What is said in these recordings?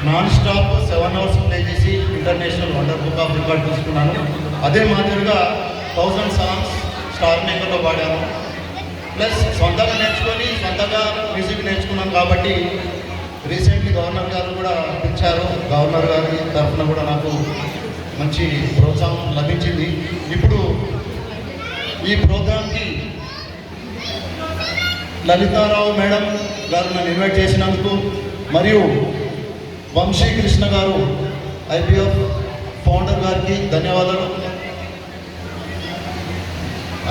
Non stop 7 hours play చేసి international wonder book of record తీసుకున్నాను. అదే మాదిరిగా 1000 సాంగ్స్ స్టార్ మేకర్లో పాడాను. ప్లస్ సొంతంగా నేర్చుకొని సొంతంగా మ్యూజిక్ నేర్చుకున్నాను కాబట్టి రీసెంట్లీ గవర్నర్ గారు కూడా పిలిచారు. గవర్నర్ గారి తరఫున కూడా నాకు మంచి ప్రోత్సాహం లభించింది. ఇప్పుడు ఈ ప్రోగ్రాంకి లలితారావు మేడం గారు నన్ను ఇన్వైట్ చేసినందుకు, మరియు వంశీకృష్ణ గారు IPF ఫౌండర్ గారికి ధన్యవాదాలు.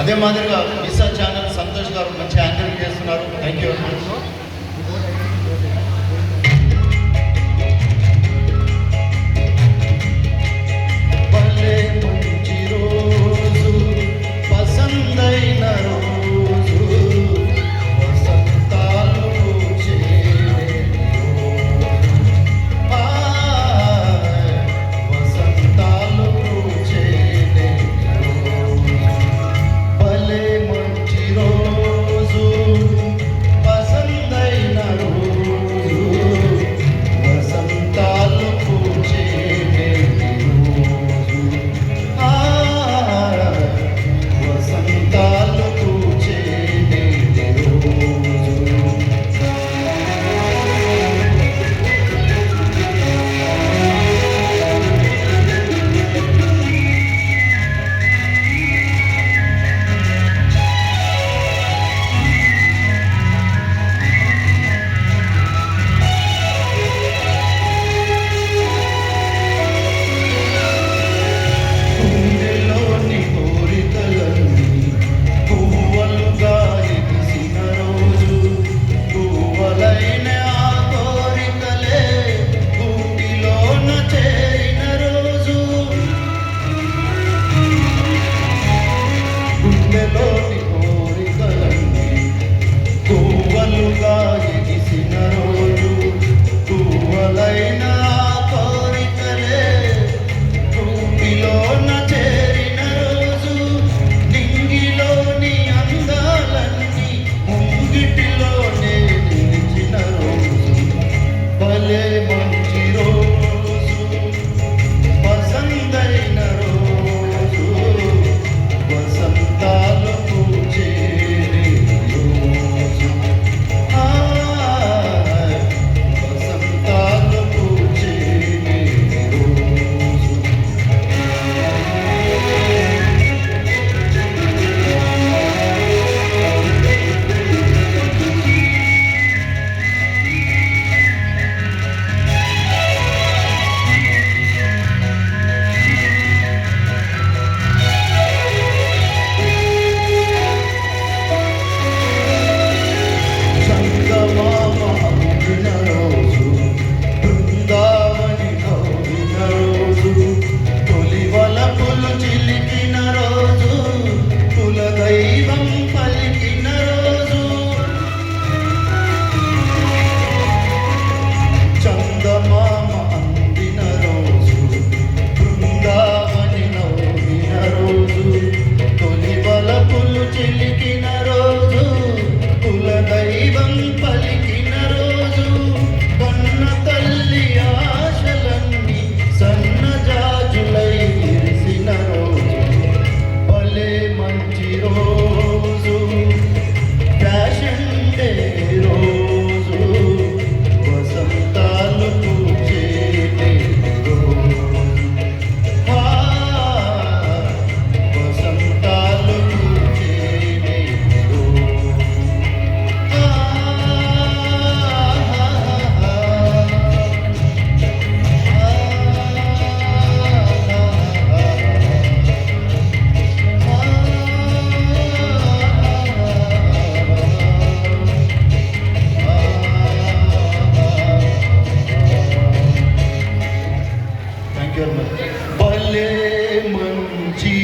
అదే మాదిరిగా విసా ఛానల్ సంతోష్ గారు మంచి యాంకరింగ్ చేస్తున్నారు. Thank you very much. భలే మంచి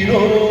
రోజు